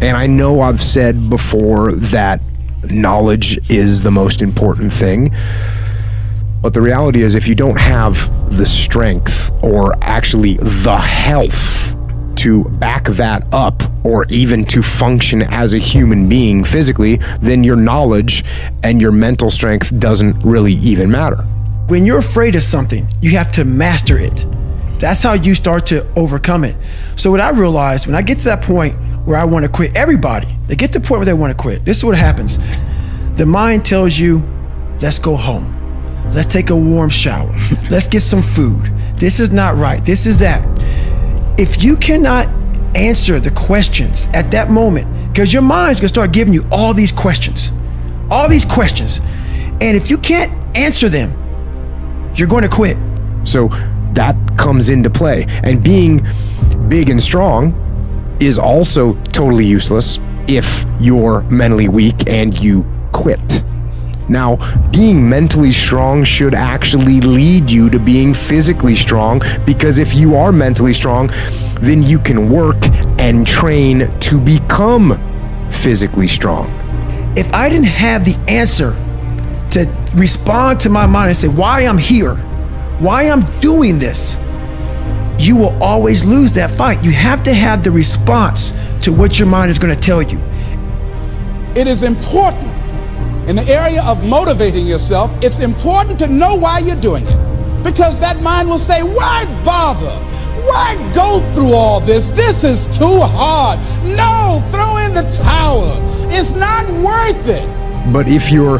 And I know I've said before that knowledge is the most important thing, but the reality is if you don't have the strength or actually the health to back that up or even to function as a human being physically, then your knowledge and your mental strength doesn't really even matter. When you're afraid of something, you have to master it. That's how you start to overcome it. So what I realized, when I get to that point where I want to quit, everybody, they get to the point where they want to quit. This is what happens. The mind tells you, let's go home. Let's take a warm shower. Let's get some food. This is not right. This is that. If you cannot answer the questions at that moment, because your mind's gonna start giving you all these questions. And if you can't answer them, you're going to quit. So that comes into play. And being big and strong is also totally useless if you're mentally weak and you quit. Now, being mentally strong should actually lead you to being physically strong, because if you are mentally strong, then you can work and train to become physically strong. If I didn't have the answer to respond to my mind and say why I'm here, why I'm doing this, you will always lose that fight. You have to have the response to what your mind is going to tell you. It is important in the area of motivating yourself, it's important to know why you're doing it. Because that mind will say, why bother? Why go through all this? This is too hard. No, throw in the towel. It's not worth it. But if you're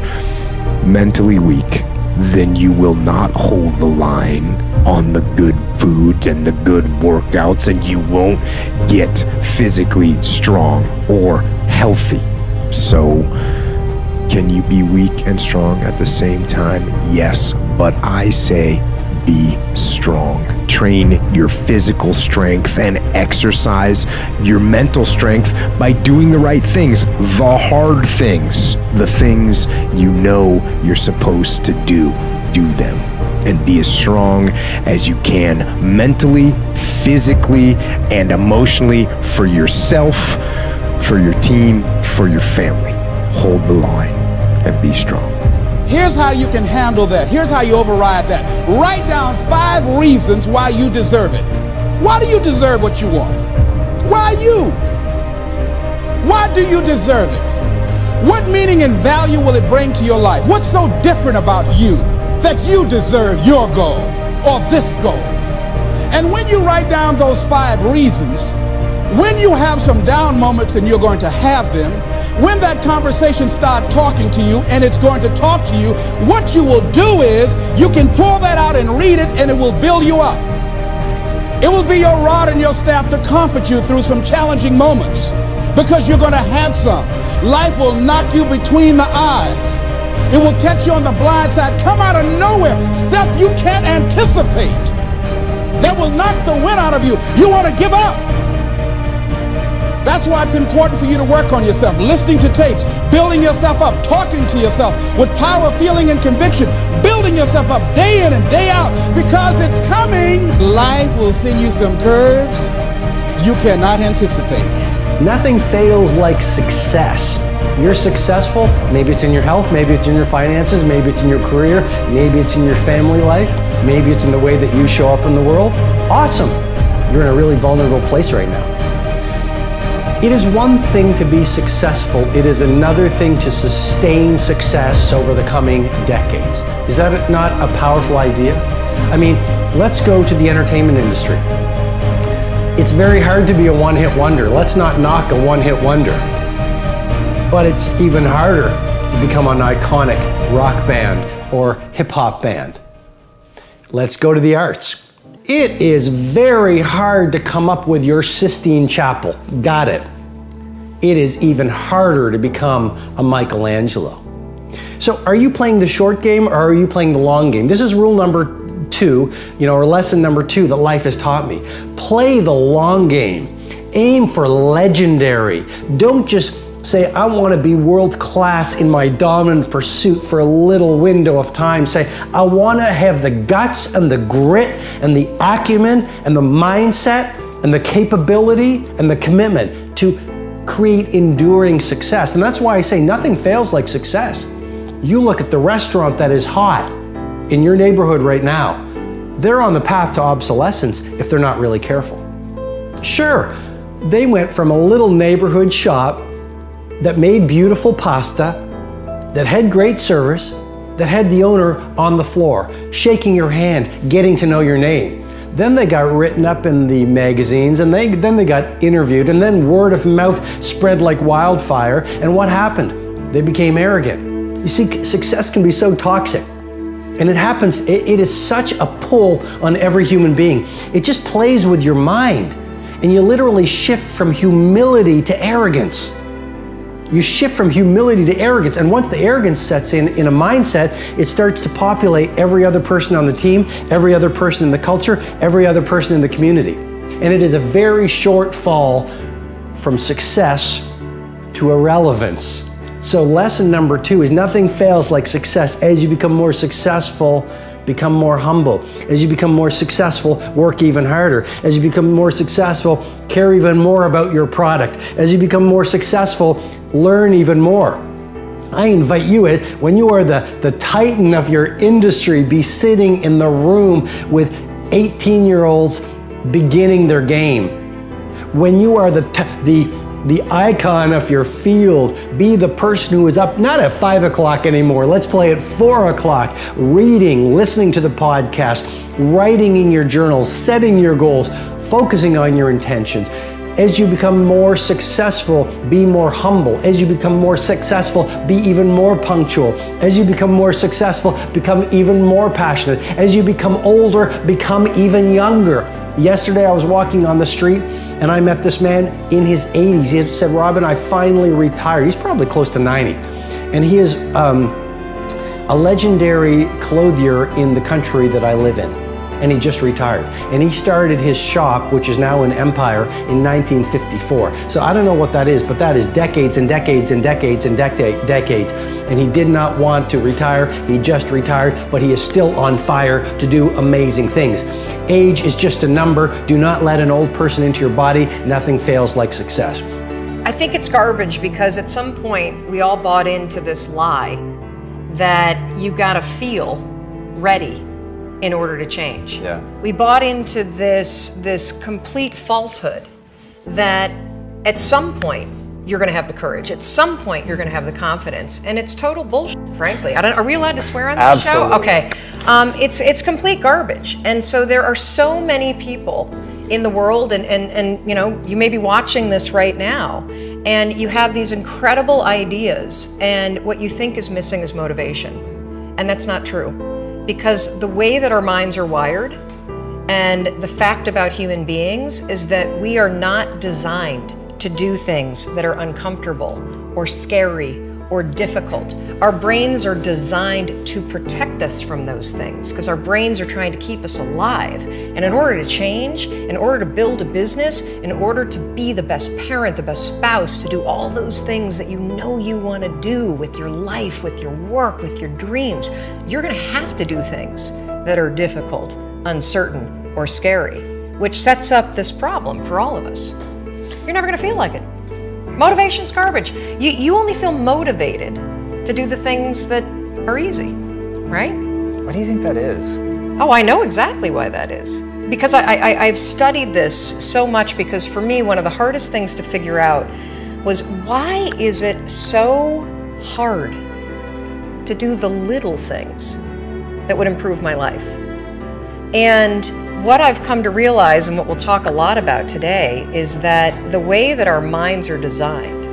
mentally weak, then you will not hold the line on the good foods and the good workouts, and you won't get physically strong or healthy. So, can you be weak and strong at the same time? Yes, but I say be strong. Train your physical strength and exercise your mental strength by doing the right things, the hard things, the things you know you're supposed to do. Do them and be as strong as you can mentally, physically, and emotionally for yourself, for your team, for your family. Hold the line and be strong. Here's how you can handle that. Here's how you override that. Write down 5 reasons why you deserve it. Why do you deserve what you want? Why you? Why do you deserve it? What meaning and value will it bring to your life? What's so different about you that you deserve your goal or this goal? And when you write down those 5 reasons, when you have some down moments, and you're going to have them, when that conversation starts talking to you, and it's going to talk to you, what you will do is you can pull that out and read it, and it will build you up. It will be your rod and your staff to comfort you through some challenging moments, because you're going to have some. Life will knock you between the eyes. It will catch you on the blind side, come out of nowhere, stuff you can't anticipate that will knock the wind out of you. You want to give up. That's why it's important for you to work on yourself, listening to tapes, building yourself up, talking to yourself with power, feeling, and conviction, building yourself up day in and day out, because it's coming. Life will send you some curves you cannot anticipate. Nothing fails like success. You're successful, maybe it's in your health, maybe it's in your finances, maybe it's in your career, maybe it's in your family life, maybe it's in the way that you show up in the world. Awesome. You're in a really vulnerable place right now. It is one thing to be successful, it is another thing to sustain success over the coming decades. Is that not a powerful idea? I mean, let's go to the entertainment industry. It's very hard to be a one-hit wonder. Let's not knock a one-hit wonder. But it's even harder to become an iconic rock band or hip-hop band. Let's go to the arts. It is very hard to come up with your Sistine Chapel. Got it. It is even harder to become a Michelangelo. So are you playing the short game or are you playing the long game? This is rule number 2, or lesson number 2 that life has taught me. Play the long game. Aim for legendary. Don't just say, I want to be world class in my dominant pursuit for a little window of time. Say, I want to have the guts and the grit and the acumen and the mindset and the capability and the commitment to create enduring success. And that's why I say nothing fails like success. You look at the restaurant that is hot in your neighborhood right now, they're on the path to obsolescence if they're not really careful. Sure, they went from a little neighborhood shop that made beautiful pasta, that had great service, that had the owner on the floor, shaking your hand, getting to know your name. Then they got written up in the magazines, and then they got interviewed, and then word of mouth spread like wildfire. And what happened? They became arrogant. You see, success can be so toxic. And it happens, it is such a pull on every human being. It just plays with your mind. And you literally shift from humility to arrogance. You shift from humility to arrogance, and once the arrogance sets in a mindset, it starts to populate every other person on the team, every other person in the culture, every other person in the community. And it is a very short fall from success to irrelevance. So lesson number 2 is nothing fails like success. As you become more successful, become more humble. As you become more successful, work even harder. As you become more successful, care even more about your product. As you become more successful, learn even more. I invite you, when you are the titan of your industry, be sitting in the room with 18-year-olds beginning their game. When you are the icon of your field, be the person who is up not at 5 o'clock anymore. Let's play at 4 o'clock, reading, listening to the podcast, writing in your journals, setting your goals, focusing on your intentions. As you become more successful, be more humble. As you become more successful, be even more punctual. As you become more successful, become even more passionate. As you become older, become even younger. Yesterday I was walking on the street and I met this man in his 80s. He said, "Robin, I finally retired." He's probably close to 90. And he is a legendary clothier in the country that I live in. And he just retired. And he started his shop, which is now an empire, in 1954. So I don't know what that is, but that is decades and decades and decades and decades. And he did not want to retire. He just retired, but he is still on fire to do amazing things. Age is just a number. Do not let an old person into your body. Nothing fails like success. I think it's garbage because at some point we all bought into this lie that you gotta feel ready in order to change. Yeah. We bought into this complete falsehood that at some point you're gonna have the courage, at some point you're gonna have the confidence, and it's total bullshit, frankly. Are we allowed to swear on this show? Absolutely. Okay. It's complete garbage. And so there are so many people in the world, and you know, you may be watching this right now, and you have these incredible ideas, and what you think is missing is motivation. And that's not true. Because the way that our minds are wired, and the fact about human beings is that we are not designed to do things that are uncomfortable or scary or difficult. Our brains are designed to protect us from those things because our brains are trying to keep us alive. And in order to change, in order to build a business, in order to be the best parent, the best spouse, to do all those things that you know you want to do with your life, with your work, with your dreams, you're going to have to do things that are difficult, uncertain, or scary, which sets up this problem for all of us. You're never going to feel like it. Motivation's garbage. You only feel motivated to do the things that are easy, right? Why do you think that is? Oh, I know exactly why that is. Because I've studied this so much, because for me, one of the hardest things to figure out was, why is it so hard to do the little things that would improve my life? And what I've come to realize, and what we'll talk a lot about today, is that the way that our minds are designed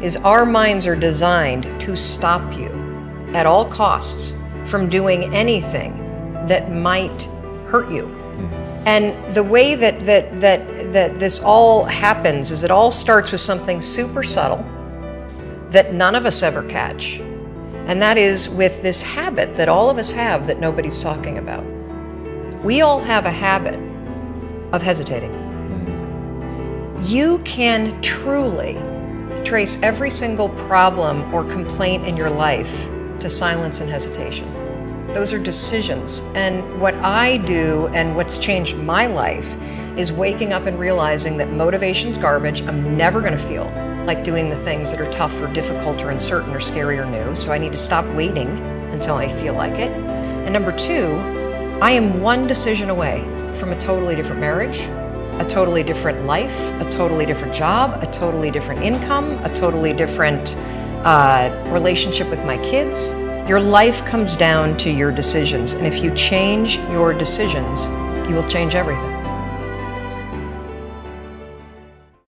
is our minds are designed to stop you at all costs from doing anything that might hurt you. And the way that this all happens is it all starts with something super subtle that none of us ever catch. And that is with this habit that all of us have that nobody's talking about. We all have a habit of hesitating. You can truly trace every single problem or complaint in your life to silence and hesitation. Those are decisions. And what I do, and what's changed my life, is waking up and realizing that motivation's garbage. I'm never gonna feel like doing the things that are tough or difficult or uncertain or scary or new. So I need to stop waiting until I feel like it. And number two, I am one decision away from a totally different marriage, a totally different life, a totally different job, a totally different income, a totally different relationship with my kids. Your life comes down to your decisions. And if you change your decisions, you will change everything.